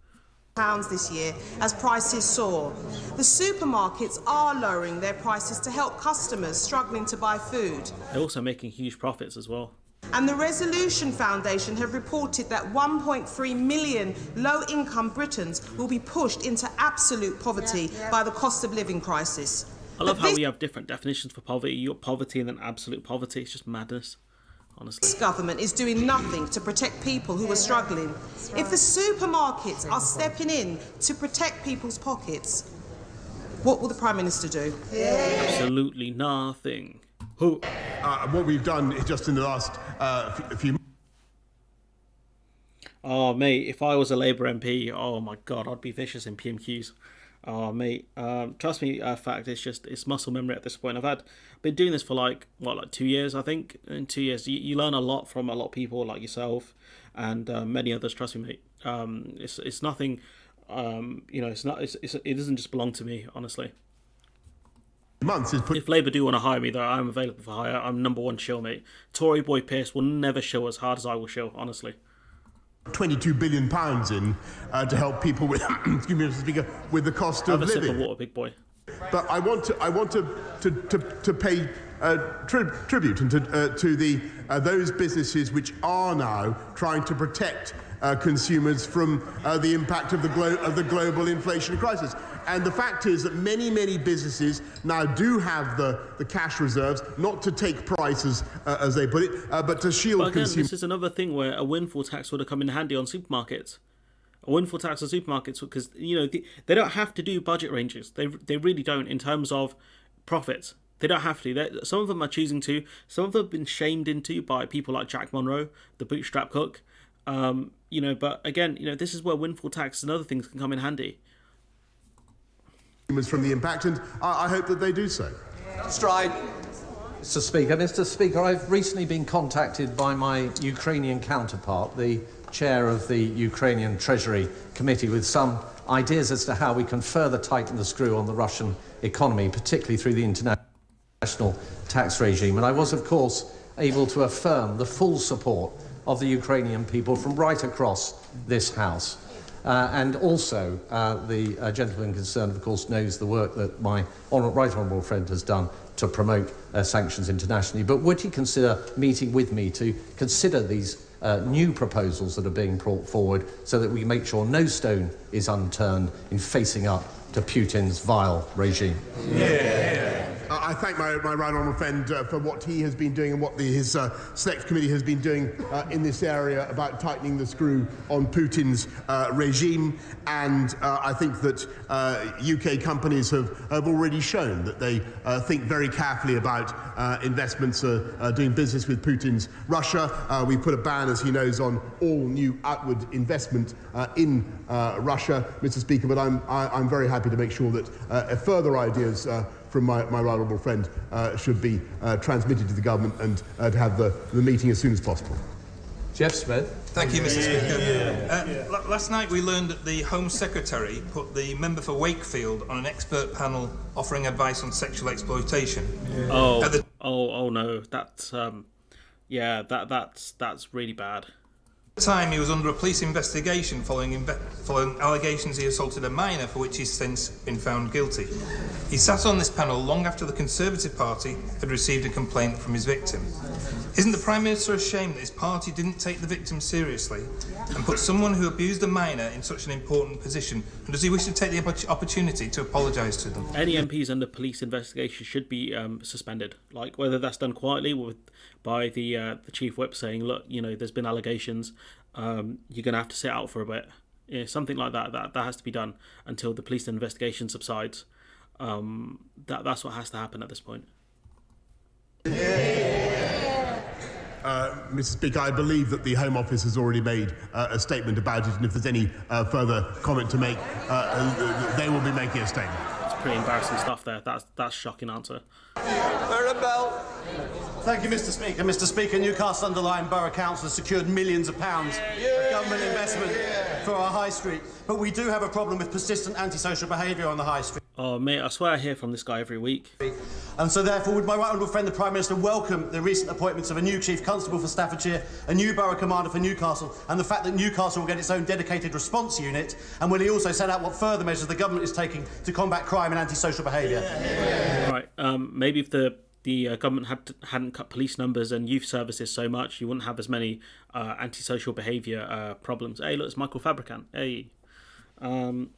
Pounds this year as prices soar. The supermarkets are lowering their prices to help customers struggling to buy food. They're also making huge profits as well. And the Resolution Foundation have reported that 1.3 million low-income Britons will be pushed into absolute poverty by the cost of living crisis. I love how we have different definitions for poverty. You've got poverty and then absolute poverty. It's just madness, honestly. This government is doing nothing to protect people who are struggling. If the supermarkets are stepping in to protect people's pockets, what will the Prime Minister do? Absolutely nothing. Who? What we've done is just in the last few. Oh, mate, if I was a Labour MP, oh my God, I'd be vicious in PMQs. Oh, mate, trust me, fact, it's muscle memory at this point. Been doing this for like 2 years, I think. In 2 years, you learn a lot from a lot of people like yourself and many others. Trust me, mate. It's nothing. It doesn't just belong to me, honestly. If Labour do want to hire me, though, I'm available for hire. I'm #1 shill, mate. Tory boy Pierce will never shill as hard as I will shill, honestly. £22 billion in to help people with, excuse me, Mr. Speaker, with the cost of living. Have a sip of water, big boy. But I want to pay tribute and to those businesses which are now trying to protect consumers from the impact of the global inflation crisis. And the fact is that many businesses now do have the cash reserves, not to take prices, as they put it, but to shield consumers. This is another thing where a windfall tax would have come in handy on supermarkets. A windfall tax on supermarkets, because they don't have to do budget ranges. They really don't in terms of profits. They don't have to. Some of them are choosing to. Some of them have been shamed into by people like Jack Monroe, the bootstrap cook. But again, this is where windfall tax and other things can come in handy. From the impact, and I hope that they do so. Stride. Mr. Speaker, I've recently been contacted by my Ukrainian counterpart, the chair of the Ukrainian Treasury Committee, with some ideas as to how we can further tighten the screw on the Russian economy, particularly through the international tax regime. And I was, of course, able to affirm the full support of the Ukrainian people from right across this House. And also, the gentleman concerned, of course, knows the work that my right honourable friend has done to promote sanctions internationally. But would he consider meeting with me to consider these new proposals that are being brought forward so that we make sure no stone is unturned in facing up to Putin's vile regime? I thank my right honourable friend for what he has been doing and what his Select Committee has been doing in this area about tightening the screw on Putin's regime. And I think that UK companies have already shown that they think very carefully about investments doing business with Putin's Russia. We put a ban, as he knows, on all new outward investment in Russia, Mr. Speaker. But I'm very happy to make sure that further ideas from my right honourable friend should be transmitted to the government and to have the meeting as soon as possible. Jeff Smith. Thank you, Mr. Speaker. Last night we learned that the Home Secretary put the member for Wakefield on an expert panel offering advice on sexual exploitation. Oh no, that's that's really bad. At the time, he was under a police investigation following allegations he assaulted a minor, for which he's since been found guilty. He sat on this panel long after the Conservative Party had received a complaint from his victim. Isn't the Prime Minister ashamed that his party didn't take the victim seriously and put someone who abused a minor in such an important position? And does he wish to take the opportunity to apologise to them? Any MPs under police investigation should be suspended. Like, whether that's done quietly by the chief whip saying, look, there's been allegations, you're going to have to sit out for a bit. Something like that has to be done until the police investigation subsides. That's what has to happen at this point. Mr. Speaker, I believe that the Home Office has already made a statement about it, and if there's any further comment to make, they will be making a statement. It's pretty embarrassing stuff there. That's shocking answer. Mirabelle. Thank you, Mr. Speaker. Mr. Speaker, Newcastle Underlying Borough Council has secured millions of pounds of government investment for our high street, but we do have a problem with persistent antisocial behaviour on the high street. Oh, mate, I swear I hear from this guy every week. And so therefore, would my right honourable friend, the Prime Minister, welcome the recent appointments of a new Chief Constable for Staffordshire, a new Borough Commander for Newcastle, and the fact that Newcastle will get its own dedicated response unit? And will he also set out what further measures the government is taking to combat crime and antisocial behaviour? Right, maybe if the government hadn't cut police numbers and youth services so much, you wouldn't have as many antisocial behaviour problems. Hey, look, it's Michael Fabricant. Hey.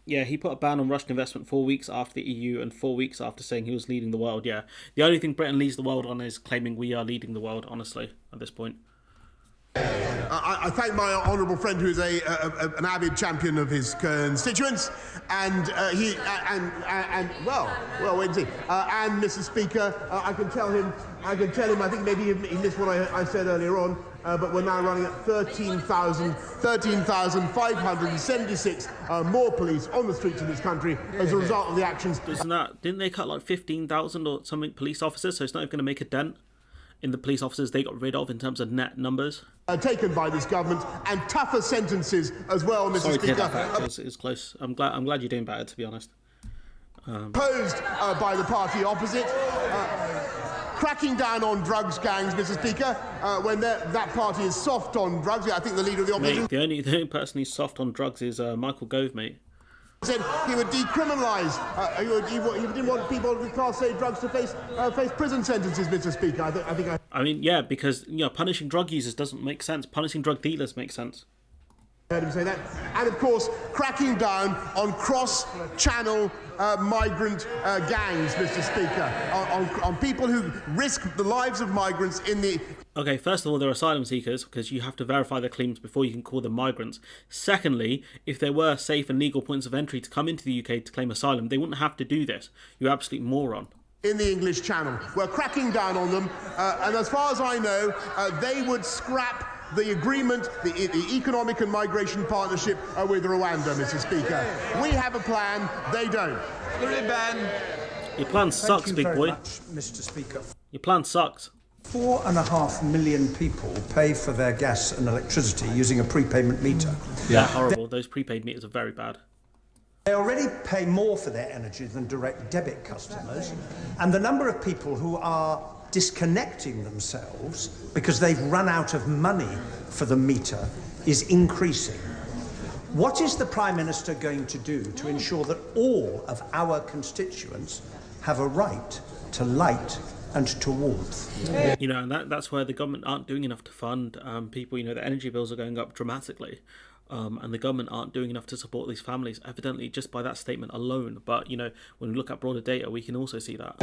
Yeah, he put a ban on Russian investment 4 weeks after the EU and 4 weeks after saying he was leading the world. Yeah, the only thing Britain leads the world on is claiming we are leading the world, honestly, at this point. I thank my honourable friend, who is an avid champion of his constituents, and wait and see. And Mr. Speaker, I can tell him. I think maybe he missed what I said earlier on. But we're now running at 13,576 more police on the streets of this country as a result of the actions. Didn't they cut like 15,000 or something police officers? So it's not even going to make a dent in the police officers they got rid of in terms of net numbers. Taken by this government, and tougher sentences as well, Mr. Speaker. It was close. I'm glad you're doing better, to be honest. Opposed by the party opposite. Cracking down on drugs gangs, Mr. Speaker, when that party is soft on drugs. I think the leader of the opposition... Mate, the only person who's soft on drugs is Michael Gove, mate. Said he would decriminalise. He didn't want people with Class A drugs to face prison sentences, Mr. Speaker. I mean, yeah, because punishing drug users doesn't make sense. Punishing drug dealers makes sense. Heard him say that. And of course, cracking down on cross-channel migrant gangs, Mr. Speaker, on people who risk the lives of migrants in the... Okay, first of all, they're asylum seekers because you have to verify their claims before you can call them migrants. Secondly, if there were safe and legal points of entry to come into the UK to claim asylum, they wouldn't have to do this. You absolute moron. In the English Channel. We're cracking down on them, and as far as I know, they would scrap the agreement, the Economic and Migration Partnership with Rwanda, Mr. Speaker. We have a plan, they don't. Your plan sucks, big boy. Much, Mr. Speaker. Your plan sucks. 4.5 million people pay for their gas and electricity using a prepayment meter. Yeah, horrible. Those prepaid meters are very bad. They already pay more for their energy than direct debit customers, and the number of people who are disconnecting themselves because they've run out of money for the meter is increasing. What is the Prime Minister going to do to ensure that all of our constituents have a right to light and to warmth? And that's where the government aren't doing enough to fund people. The energy bills are going up dramatically. And the government aren't doing enough to support these families, evidently, just by that statement alone. But, when we look at broader data, we can also see that.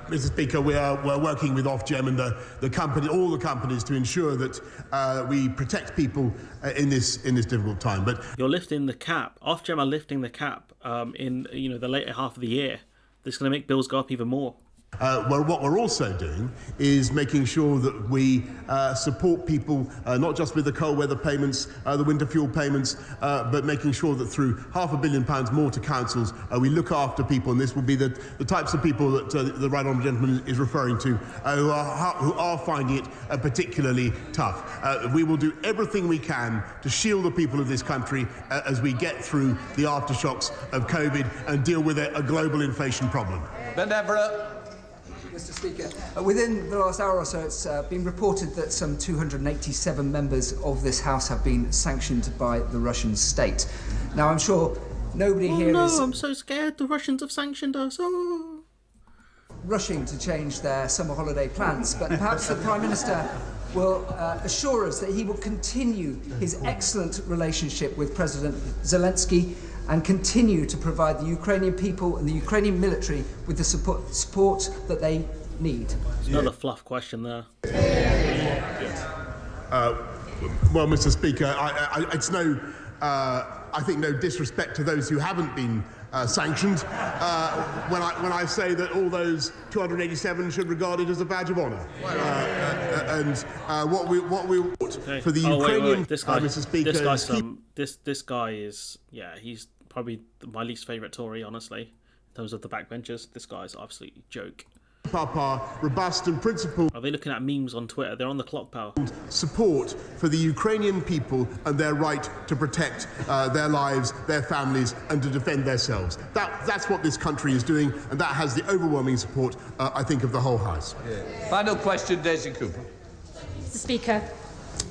Mr. Speaker, we're working with Ofgem and the company, all the companies, to ensure that we protect people in this difficult time. But you're lifting the cap. Ofgem are lifting the cap in the later half of the year. This is going to make bills go up even more. What we're also doing is making sure that we support people, not just with the cold weather payments, the winter fuel payments, but making sure that through £500 million more to councils, we look after people, and this will be the types of people that the right honourable gentleman is referring to, who are finding it particularly tough. We will do everything we can to shield the people of this country as we get through the aftershocks of COVID and deal with a global inflation problem. Ben Everett. Mr. Speaker, within the last hour or so, it's been reported that some 287 members of this House have been sanctioned by the Russian state. Now, I'm sure nobody here is... I'm so scared. The Russians have sanctioned us. Oh. Rushing to change their summer holiday plans, but perhaps the Prime Minister will assure us that he will continue his excellent relationship with President Zelensky and continue to provide the Ukrainian people and the Ukrainian military with the support that they need. Another fluff question there. Well, Mr. Speaker, it's no, I think, no disrespect to those who haven't been sanctioned when I say that all those 287 should regard it as a badge of honour. And what we for the Ukrainian, wait. This guy, Mr. Speaker, this guy is he's probably my least favourite Tory, honestly, in terms of the backbenchers. This guy's absolutely a joke. Papa, robust and principled. Are they looking at memes on Twitter? They're on the clock, pal. Support for the Ukrainian people and their right to protect their lives, their families, and to defend themselves. That's what this country is doing, and that has the overwhelming support, I think, of the whole House. Final question, Daisy Cooper. Mr. Speaker,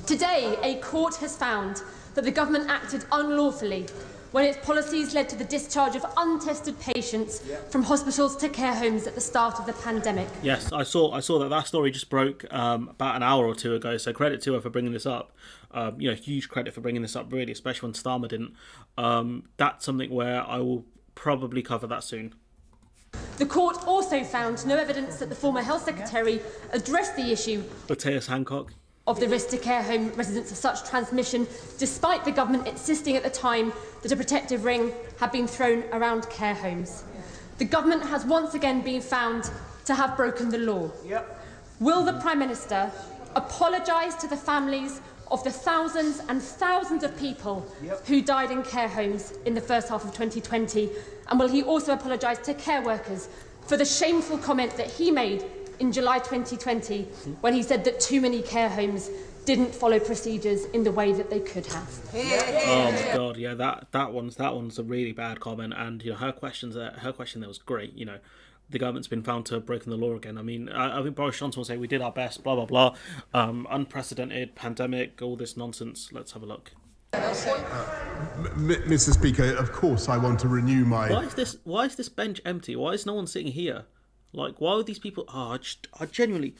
today a court has found that the government acted unlawfully when its policies led to the discharge of untested patients from hospitals to care homes at the start of the pandemic. Yes, I saw that story just broke about an hour or two ago, so credit to her for bringing this up. huge credit for bringing this up, really, especially when Starmer didn't. That's something where I will probably cover that soon. The court also found no evidence that the former Health Secretary addressed the issue Matthias Hancock of the risk to care home residents of such transmission, despite the government insisting at the time that a protective ring had been thrown around care homes. The government has once again been found to have broken the law. Will the Prime Minister apologise to the families of the thousands and thousands of people who died in care homes in the first half of 2020? And will he also apologise to care workers for the shameful comment that he made in July 2020 when he said that too many care homes didn't follow procedures in the way that they could have? Oh my God, yeah, that one's a really bad comment, and her question there was great. The government's been found to have broken the law again. I mean, I think Boris Johnson will say we did our best, blah blah blah, unprecedented pandemic, all this nonsense. Let's have a look. Mr. Speaker, of course I want to renew my... Why is this bench empty? Why is no one sitting here? Like, why are these people... I genuinely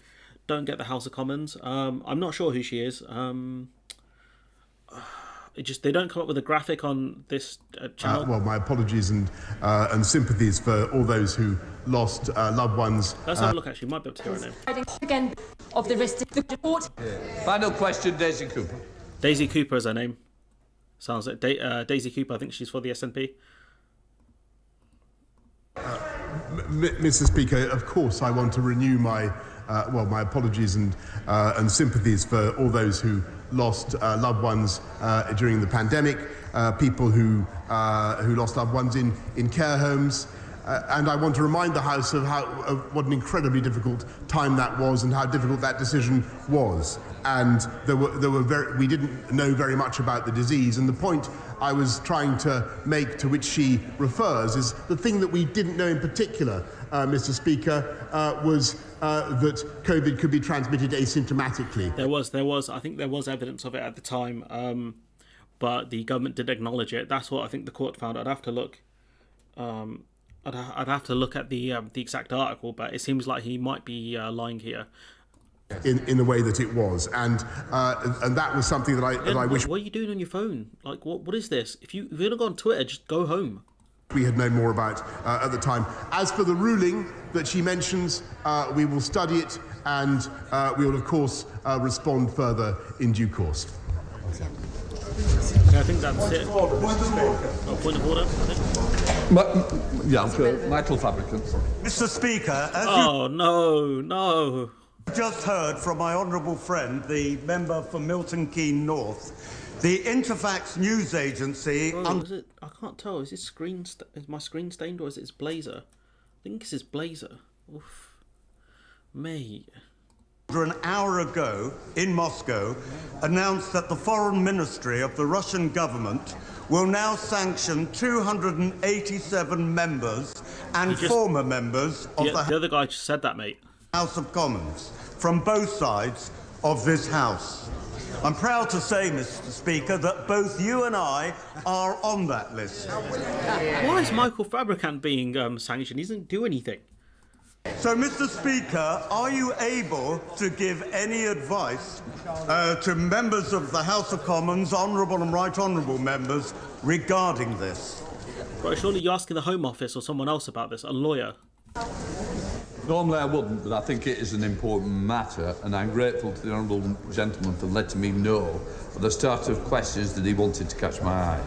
don't get the House of Commons. I'm not sure who she is. They don't come up with a graphic on this channel. Well, my apologies and sympathies for all those who lost loved ones. Let's have a look, actually. Might be able to hear her name. Again, of the risk to the report. Final question, Daisy Cooper. Daisy Cooper is her name. Sounds like Daisy Cooper. I think she's for the SNP. Mr. Speaker, of course I want to renew my apologies and sympathies for all those who lost loved ones during the pandemic, people who lost loved ones in care homes. And I want to remind the House of what an incredibly difficult time that was and how difficult that decision was. And we didn't know very much about the disease. And the point I was trying to make, to which she refers, is the thing that we didn't know in particular, Mr. Speaker, was that COVID could be transmitted asymptomatically. There was evidence of it at the time, but the government didn't acknowledge it. That's what I think the court found. I'd have to look. I'd have to look at the exact article, but it seems like he might be lying here. In the way that it was, and that was something that I wish. What are you doing on your phone? Like, what is this? If you're gonna go on Twitter, just go home. We had known more about at the time. As for the ruling that she mentions, we will study it, and we will of course respond further in due course. Okay, I think that's it. Point of order, I think. Yeah, I'm sure. Michael Fabricant. Mr. Speaker, as no. just heard from my honourable friend, the member for Milton Keynes North, the Interfax news agency... I can't tell. Is my screen stained or is it his blazer? I think it's his blazer. Oof. Mate. An hour ago in Moscow announced that the foreign ministry of the Russian government will now sanction 287 members and former members of the other guy just said that, mate. House of Commons from both sides of this House. I'm proud to say, Mr. Speaker, that both you and I are on that list. Why is Michael Fabricant being sanctioned? He doesn't do anything. So, Mr. Speaker, are you able to give any advice to members of the House of Commons, honourable and right honourable members, regarding this? Right, surely you're asking the Home Office or someone else about this, a lawyer. Normally I wouldn't, but I think it is an important matter, and I'm grateful to the honourable gentleman for letting me know at the start of questions that he wanted to catch my eye.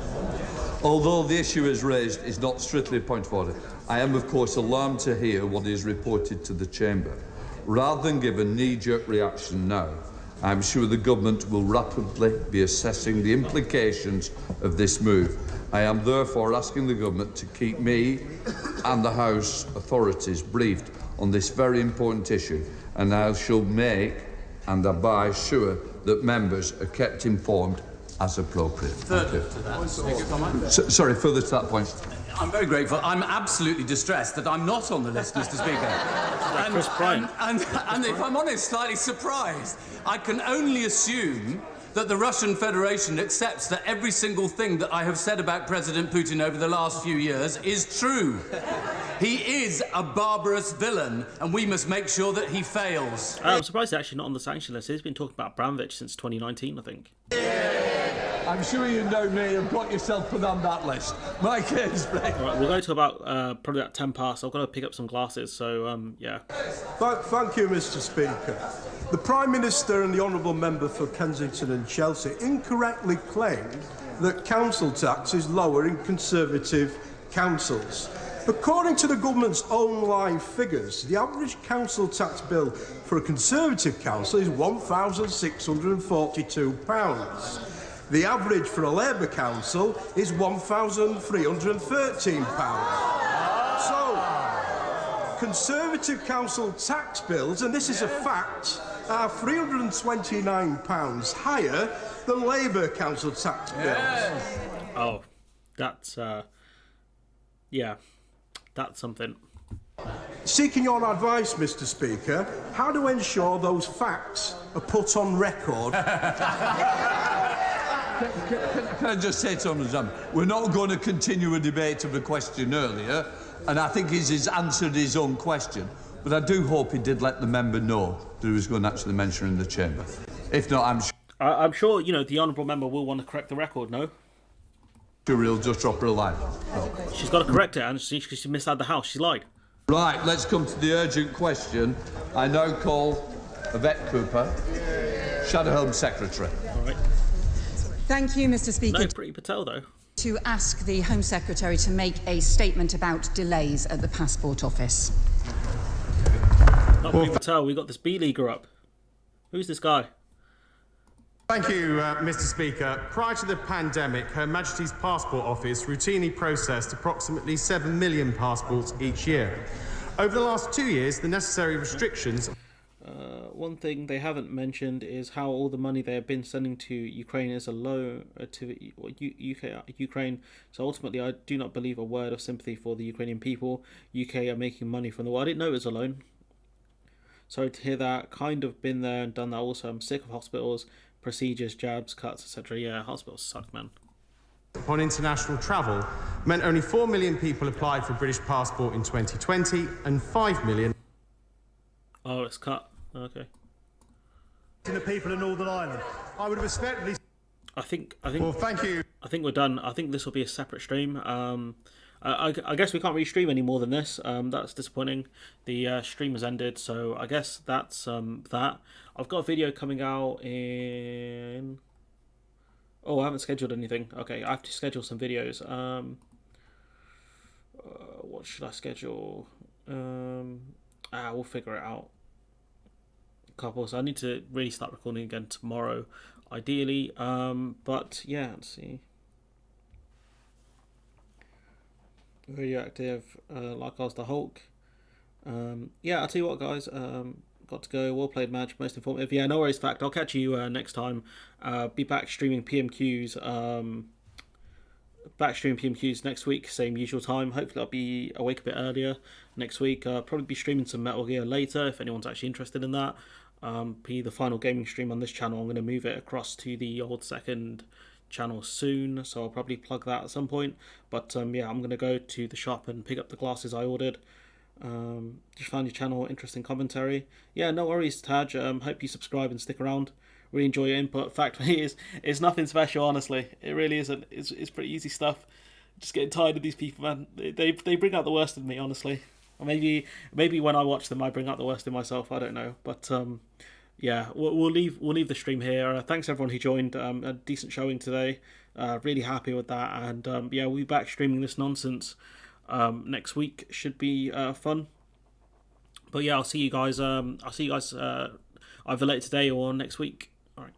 Although the issue is raised is not strictly a point of order, I am of course alarmed to hear what is reported to the Chamber. Rather than give a knee-jerk reaction now, I'm sure the government will rapidly be assessing the implications of this move. I am therefore asking the government to keep me and the House authorities briefed on this very important issue, and I shall make and abide sure that members are kept informed as appropriate. Further to that. Sorry, further to that point. I'm very grateful. I'm absolutely distressed that I'm not on the list, Mr. Speaker. And if I'm honest, slightly surprised. I can only assume that the Russian Federation accepts that every single thing that I have said about President Putin over the last few years is true. He is a barbarous villain, and we must make sure that he fails. I'm surprised he's actually not on the sanction list. He's been talking about Abramovich since 2019, I think. I'm sure you know me and got yourself put on that list. Mike Ainsbury. All right, we'll go to about probably about 10 past. I've got to pick up some glasses, so yeah. Thank you, Mr. Speaker. The Prime Minister and the Honourable Member for Kensington and Chelsea incorrectly claimed that council tax is lower in Conservative councils. According to the government's own live figures, the average council tax bill for a Conservative council is £1,642. The average for a Labour council is £1,313. So, Conservative council tax bills, and this is a fact, are £329 higher than Labour council tax bills. Yes. Oh, that's yeah, that's something. Seeking your advice, Mr. Speaker, how to ensure those facts are put on record. Can I just say to him, we're not going to continue a debate of the question earlier, and I think he's answered his own question, but I do hope he did let the member know that he was going to actually mention in the chamber. If not, I'm sure, you know, the honourable member will want to correct the record, no? sure he'll just drop her a line. She's got to correct it, and she missed out the house. She lied. Right, let's come to the urgent question. I now call Yvette Cooper, Shadow Home Secretary. All right. Thank you, Mr. Speaker. No, Priti Patel, though. To ask the Home Secretary to make a statement about delays at the Passport Office. Not Priti Patel, we got this B-leaguer up. Who's this guy? Thank you, Mr. Speaker. Prior to the pandemic, Her Majesty's Passport Office routinely processed approximately 7 million passports each year. Over the last 2 years, the necessary restrictions... One thing they haven't mentioned is how all the money they have been sending to Ukraine is a loan to Ukraine. So ultimately, I do not believe a word of sympathy for the Ukrainian people. UK are making money from the war. I didn't know it was a loan. Sorry to hear that. Kind of been there and done that also. I'm sick of hospitals, procedures, jabs, cuts, etc. Yeah, hospitals suck, man. ...upon international travel meant only 4 million people applied for a British passport in 2020 and 5 million... Oh, it's cut. Okay. ...the people of Northern Ireland. I would respectfully... I think... Well, thank you. I think we're done. I think this will be a separate stream. I guess we can't really stream any more than this. That's disappointing. The stream has ended, so I guess that's that. I've got a video coming out in... Oh, I haven't scheduled anything. Okay, I have to schedule some videos. What should I schedule? We'll figure it out. Couple, so I need to really start recording again tomorrow, ideally. But yeah, let's see. Radioactive, like I was the Hulk. Yeah, I'll tell you what, guys. Got to go. Well played match, most informative. Yeah, no worries. Fact. I'll catch you next time. Be back streaming PMQs. Back streaming PMQs next week, same usual time. Hopefully, I'll be awake a bit earlier next week. Probably be streaming some Metal Gear later if anyone's actually interested in that. Be the final gaming stream on this channel. I'm going to move it across to the old second channel soon, so I'll probably plug that at some point. But yeah, I'm going to go to the shop and pick up the glasses I ordered. Just found your channel interesting commentary. Yeah, no worries, Taj. Hope you subscribe and stick around. Really enjoy your input. Fact is, it's nothing special, honestly. It really isn't. It's pretty easy stuff. Just getting tired of these people, man. They bring out the worst in me, honestly. Or maybe when I watch them, I bring out the worst in myself. I don't know, but yeah, we'll leave the stream here. Thanks everyone who joined. A decent showing today. Really happy with that, and yeah, we'll be back streaming this nonsense next week. Should be fun. But yeah, I'll see you guys. Either later today or next week. All right.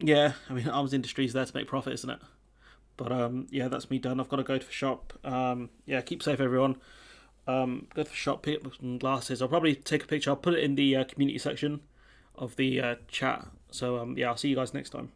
Yeah, I mean, Arms Industry's there to make profit, isn't it? But yeah, that's me done. I've got to go to the shop. Yeah, keep safe, everyone. Go to the shop, pick up some glasses. I'll probably take a picture. I'll put it in the community section of the chat. So yeah, I'll see you guys next time.